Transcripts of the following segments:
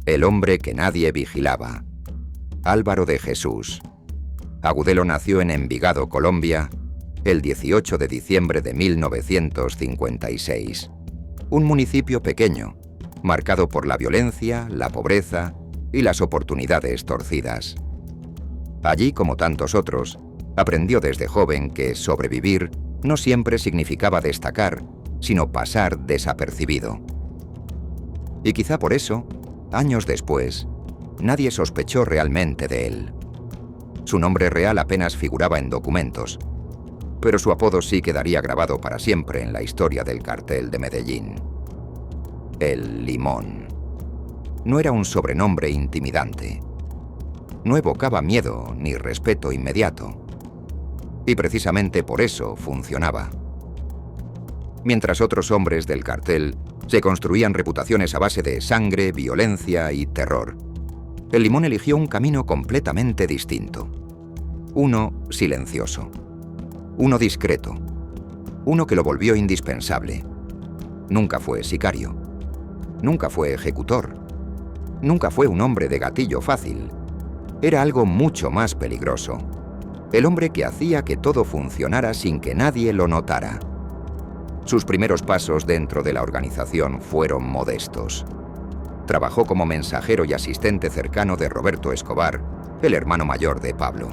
El hombre que nadie vigilaba. Álvaro de Jesús. Agudelo nació en Envigado, Colombia, el 18 de diciembre de 1956. Un municipio pequeño, marcado por la violencia, la pobreza y las oportunidades torcidas. Allí, como tantos otros, aprendió desde joven que sobrevivir no siempre significaba destacar, sino pasar desapercibido. Y quizá por eso, años después, nadie sospechó realmente de él. Su nombre real apenas figuraba en documentos, pero su apodo sí quedaría grabado para siempre en la historia del cartel de Medellín. El Limón. No era un sobrenombre intimidante. No evocaba miedo ni respeto inmediato. Y precisamente por eso funcionaba. Mientras otros hombres del cartel se construían reputaciones a base de sangre, violencia y terror, el Limón eligió un camino completamente distinto. Uno silencioso. Uno discreto. Uno que lo volvió indispensable. Nunca fue sicario. Nunca fue ejecutor. Nunca fue un hombre de gatillo fácil. Era algo mucho más peligroso. El hombre que hacía que todo funcionara sin que nadie lo notara. Sus primeros pasos dentro de la organización fueron modestos. Trabajó como mensajero y asistente cercano de Roberto Escobar, el hermano mayor de Pablo.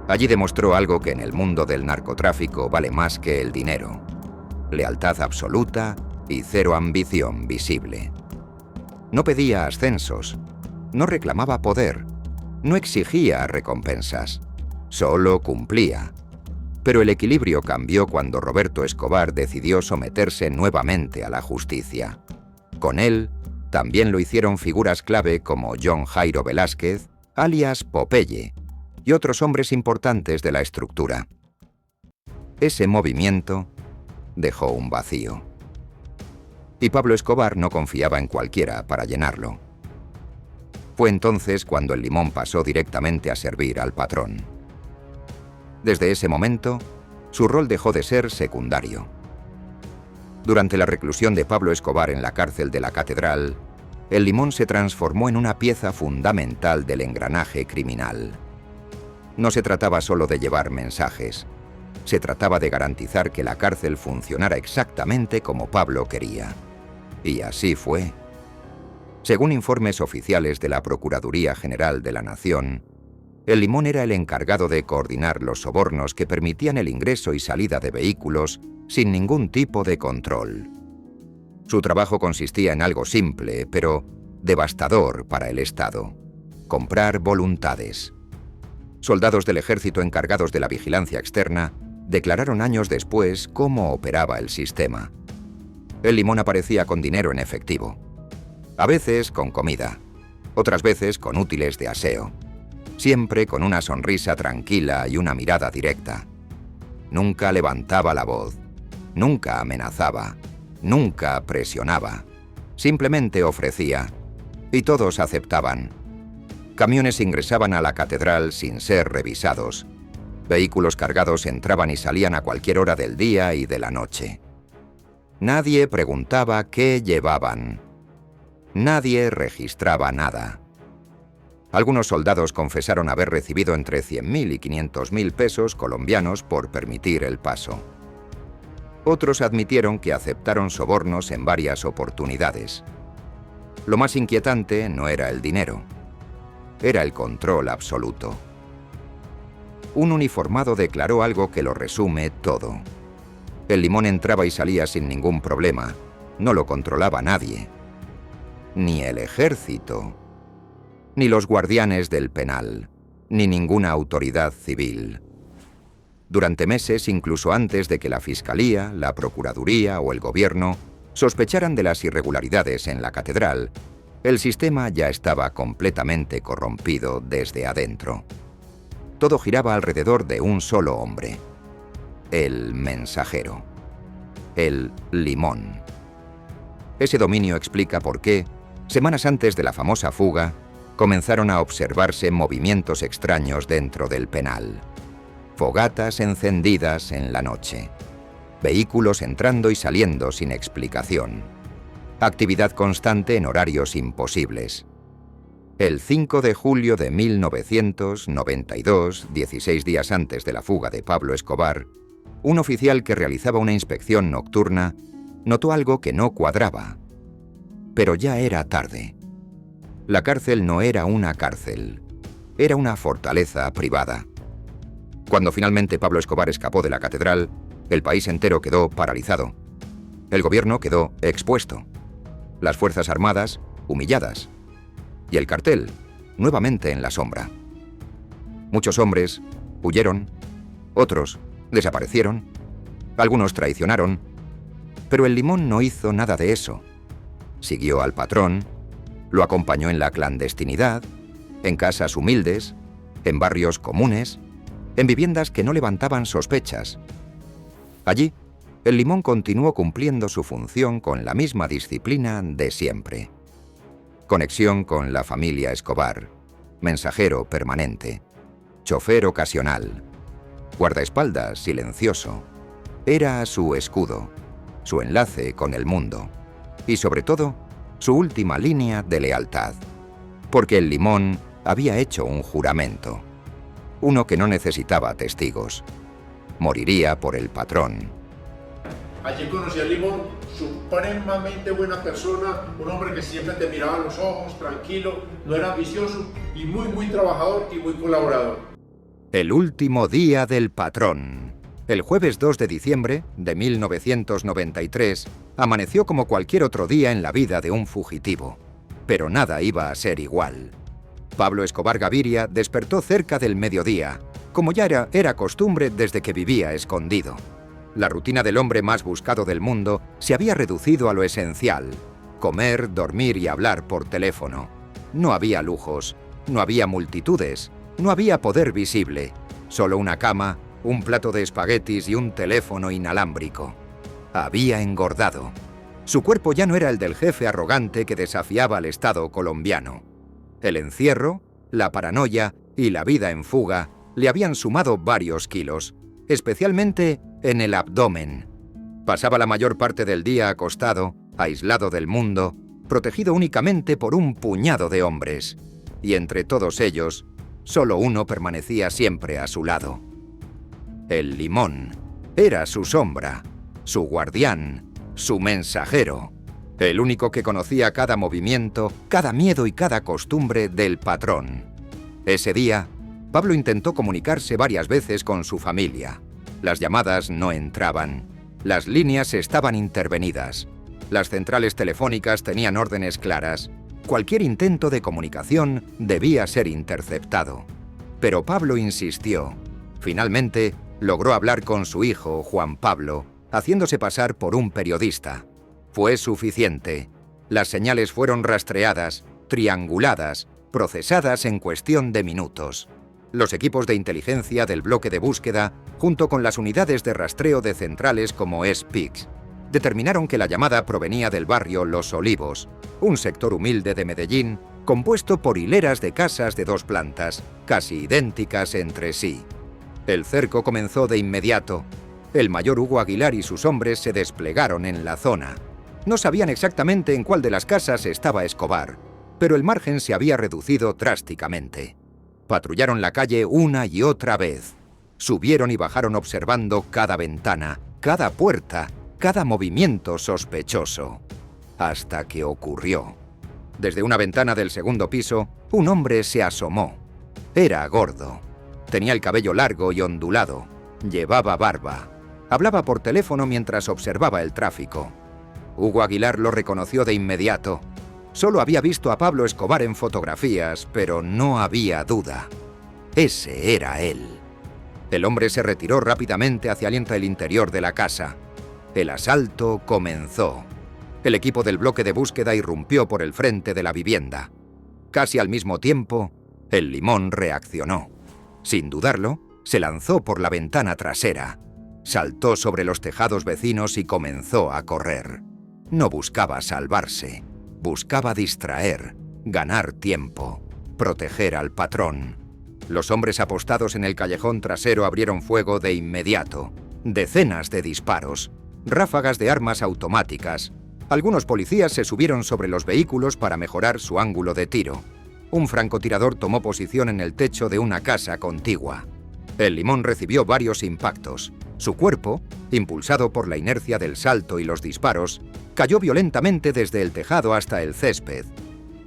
Allí demostró algo que en el mundo del narcotráfico vale más que el dinero: lealtad absoluta y cero ambición visible. No pedía ascensos, no reclamaba poder, no exigía recompensas, solo cumplía. Pero el equilibrio cambió cuando Roberto Escobar decidió someterse nuevamente a la justicia. Con él, también lo hicieron figuras clave como John Jairo Velázquez, alias Popeye, y otros hombres importantes de la estructura. Ese movimiento dejó un vacío. Y Pablo Escobar no confiaba en cualquiera para llenarlo. Fue entonces cuando el Limón pasó directamente a servir al patrón. Desde ese momento, su rol dejó de ser secundario. Durante la reclusión de Pablo Escobar en la cárcel de la Catedral, el Limón se transformó en una pieza fundamental del engranaje criminal. No se trataba solo de llevar mensajes, se trataba de garantizar que la cárcel funcionara exactamente como Pablo quería. Y así fue. Según informes oficiales de la Procuraduría General de la Nación, el Limón era el encargado de coordinar los sobornos que permitían el ingreso y salida de vehículos sin ningún tipo de control. Su trabajo consistía en algo simple, pero devastador para el Estado: comprar voluntades. Soldados del ejército encargados de la vigilancia externa declararon años después cómo operaba el sistema. El Limón aparecía con dinero en efectivo. A veces con comida, otras veces con útiles de aseo. Siempre con una sonrisa tranquila y una mirada directa. Nunca levantaba la voz, nunca amenazaba, nunca presionaba. Simplemente ofrecía, y todos aceptaban. Camiones ingresaban a la catedral sin ser revisados. Vehículos cargados entraban y salían a cualquier hora del día y de la noche. Nadie preguntaba qué llevaban. Nadie registraba nada. Algunos soldados confesaron haber recibido entre 100.000 y 500.000 pesos colombianos por permitir el paso. Otros admitieron que aceptaron sobornos en varias oportunidades. Lo más inquietante no era el dinero, era el control absoluto. Un uniformado declaró algo que lo resume todo. El Limón entraba y salía sin ningún problema, no lo controlaba nadie. Ni el ejército, ni los guardianes del penal, ni ninguna autoridad civil. Durante meses, incluso antes de que la Fiscalía, la Procuraduría o el Gobierno sospecharan de las irregularidades en la catedral, el sistema ya estaba completamente corrompido desde adentro. Todo giraba alrededor de un solo hombre: el mensajero, el Limón. Ese dominio explica por qué, semanas antes de la famosa fuga, comenzaron a observarse movimientos extraños dentro del penal. Fogatas encendidas en la noche. Vehículos entrando y saliendo sin explicación. Actividad constante en horarios imposibles. El 5 de julio de 1992, 16 días antes de la fuga de Pablo Escobar, un oficial que realizaba una inspección nocturna notó algo que no cuadraba. Pero ya era tarde. La cárcel no era una cárcel, era una fortaleza privada. Cuando finalmente Pablo Escobar escapó de la catedral, el país entero quedó paralizado. El gobierno quedó expuesto. Las Fuerzas Armadas, humilladas. Y el cartel, nuevamente en la sombra. Muchos hombres huyeron, otros desaparecieron, algunos traicionaron, pero el Limón no hizo nada de eso. Siguió al patrón, lo acompañó en la clandestinidad, en casas humildes, en barrios comunes, en viviendas que no levantaban sospechas. Allí, el Limón continuó cumpliendo su función con la misma disciplina de siempre. Conexión con la familia Escobar, mensajero permanente, chofer ocasional, guardaespaldas silencioso. Era su escudo, su enlace con el mundo y, sobre todo, su última línea de lealtad. Porque el Limón había hecho un juramento, uno que no necesitaba testigos. Moriría por el patrón. Allí conocí al Limón, supremamente buena persona, un hombre que siempre te miraba a los ojos, tranquilo, no era ambicioso y muy trabajador y muy colaborador. El último día del patrón. El jueves 2 de diciembre de 1993 amaneció como cualquier otro día en la vida de un fugitivo. Pero nada iba a ser igual. Pablo Escobar Gaviria despertó cerca del mediodía, como ya era costumbre desde que vivía escondido. La rutina del hombre más buscado del mundo se había reducido a lo esencial: comer, dormir y hablar por teléfono. No había lujos, no había multitudes, no había poder visible, solo una cama, un plato de espaguetis y un teléfono inalámbrico. Había engordado. Su cuerpo ya no era el del jefe arrogante que desafiaba al Estado colombiano. El encierro, la paranoia y la vida en fuga le habían sumado varios kilos, especialmente en el abdomen. Pasaba la mayor parte del día acostado, aislado del mundo, protegido únicamente por un puñado de hombres. Y entre todos ellos, solo uno permanecía siempre a su lado. El Limón era su sombra, su guardián, su mensajero, el único que conocía cada movimiento, cada miedo y cada costumbre del patrón. Ese día, Pablo intentó comunicarse varias veces con su familia. Las llamadas no entraban. Las líneas estaban intervenidas. Las centrales telefónicas tenían órdenes claras. Cualquier intento de comunicación debía ser interceptado. Pero Pablo insistió. Finalmente, logró hablar con su hijo, Juan Pablo, haciéndose pasar por un periodista. Fue suficiente. Las señales fueron rastreadas, trianguladas, procesadas en cuestión de minutos. Los equipos de inteligencia del bloque de búsqueda, junto con las unidades de rastreo de centrales como SPIX, determinaron que la llamada provenía del barrio Los Olivos, un sector humilde de Medellín compuesto por hileras de casas de 2 plantas, casi idénticas entre sí. El cerco comenzó de inmediato. El mayor Hugo Aguilar y sus hombres se desplegaron en la zona. No sabían exactamente en cuál de las casas estaba Escobar, pero el margen se había reducido drásticamente. Patrullaron la calle una y otra vez. Subieron y bajaron observando cada ventana, cada puerta, cada movimiento sospechoso. Hasta que ocurrió. Desde una ventana del segundo piso, un hombre se asomó. Era gordo. Tenía el cabello largo y ondulado. Llevaba barba. Hablaba por teléfono mientras observaba el tráfico. Hugo Aguilar lo reconoció de inmediato. Solo había visto a Pablo Escobar en fotografías, pero no había duda. Ese era él. El hombre se retiró rápidamente hacia el interior de la casa. El asalto comenzó. El equipo del bloque de búsqueda irrumpió por el frente de la vivienda. Casi al mismo tiempo, el Limón reaccionó. Sin dudarlo, se lanzó por la ventana trasera. Saltó sobre los tejados vecinos y comenzó a correr. No buscaba salvarse. Buscaba distraer, ganar tiempo, proteger al patrón. Los hombres apostados en el callejón trasero abrieron fuego de inmediato. Decenas de disparos, ráfagas de armas automáticas, Algunos policías se subieron sobre los vehículos para mejorar su ángulo de tiro. Un francotirador tomó posición en el techo de una casa contigua. El limón recibió varios impactos. Su cuerpo, impulsado por la inercia del salto y los disparos, cayó violentamente desde el tejado hasta el césped.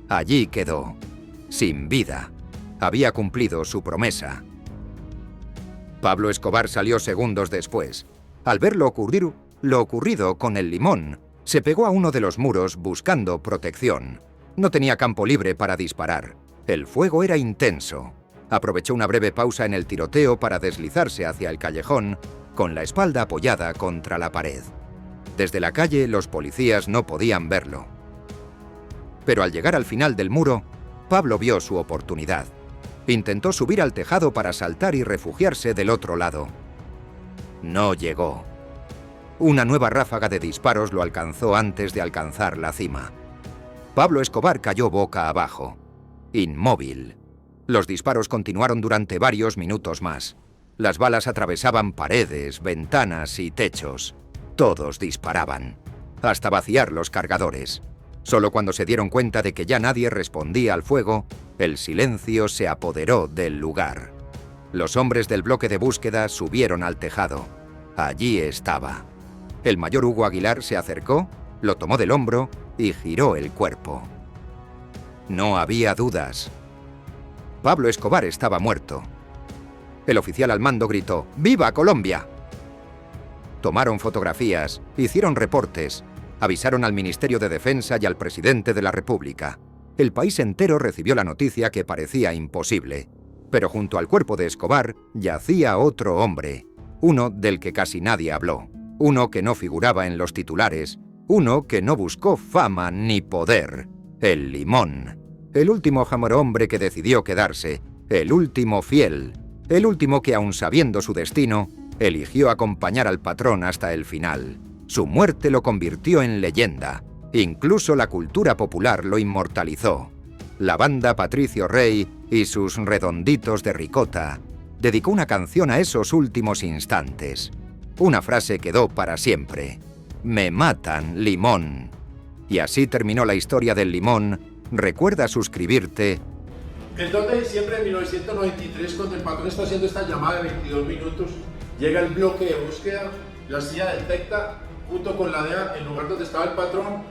Allí quedó, sin vida. Había cumplido su promesa. Pablo Escobar salió segundos después. Al ver lo ocurrido con el limón, se pegó a uno de los muros buscando protección. No tenía campo libre para disparar. El fuego era intenso. Aprovechó una breve pausa en el tiroteo para deslizarse hacia el callejón, con la espalda apoyada contra la pared. Desde la calle, los policías no podían verlo. Pero al llegar al final del muro, Pablo vio su oportunidad. Intentó subir al tejado para saltar y refugiarse del otro lado. No llegó. Una nueva ráfaga de disparos lo alcanzó antes de alcanzar la cima. Pablo Escobar cayó boca abajo, inmóvil. Los disparos continuaron durante varios minutos más. Las balas atravesaban paredes, ventanas y techos. Todos disparaban, hasta vaciar los cargadores. Solo cuando se dieron cuenta de que ya nadie respondía al fuego, el silencio se apoderó del lugar. Los hombres del bloque de búsqueda subieron al tejado. Allí estaba. El mayor Hugo Aguilar se acercó, lo tomó del hombro y giró el cuerpo. No había dudas. Pablo Escobar estaba muerto. El oficial al mando gritó: ¡Viva Colombia! Tomaron fotografías, hicieron reportes, avisaron al Ministerio de Defensa y al presidente de la República. El país entero recibió la noticia que parecía imposible. Pero junto al cuerpo de Escobar yacía otro hombre, uno del que casi nadie habló, uno que no figuraba en los titulares, uno que no buscó fama ni poder: el Limón. El último hombre que decidió quedarse, el último fiel, el último que, aun sabiendo su destino, eligió acompañar al patrón hasta el final. Su muerte lo convirtió en leyenda. Incluso la cultura popular lo inmortalizó. La banda Patricio Rey y sus Redonditos de Ricota dedicó una canción a esos últimos instantes. Una frase quedó para siempre: «Me matan, Limón». Y así terminó la historia del Limón. Recuerda suscribirte. El 2 de diciembre de 1993, cuando el patrón está haciendo esta llamada de 22 minutos, llega el bloque de búsqueda, la CIA detecta, junto con la DEA, el lugar donde estaba el patrón,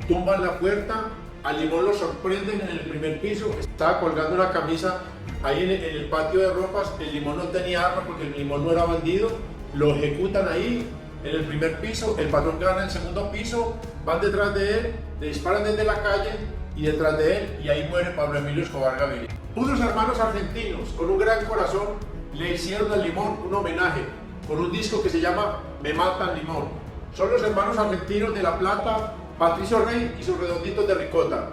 tumban la puerta, al Limón lo sorprenden en el primer piso, estaba colgando una camisa ahí en el patio de ropas. El Limón no tenía arma porque el Limón no era bandido, lo ejecutan ahí en el primer piso, el patrón gana el segundo piso, van detrás de él, le disparan desde la calle y detrás de él, y ahí muere Pablo Emilio Escobar Gaviria. Unos hermanos argentinos con un gran corazón le hicieron al Limón un homenaje con un disco que se llama Me Matan, Limón. Son los hermanos argentinos de La Plata, Patricio Rey y sus Redonditos de Ricota.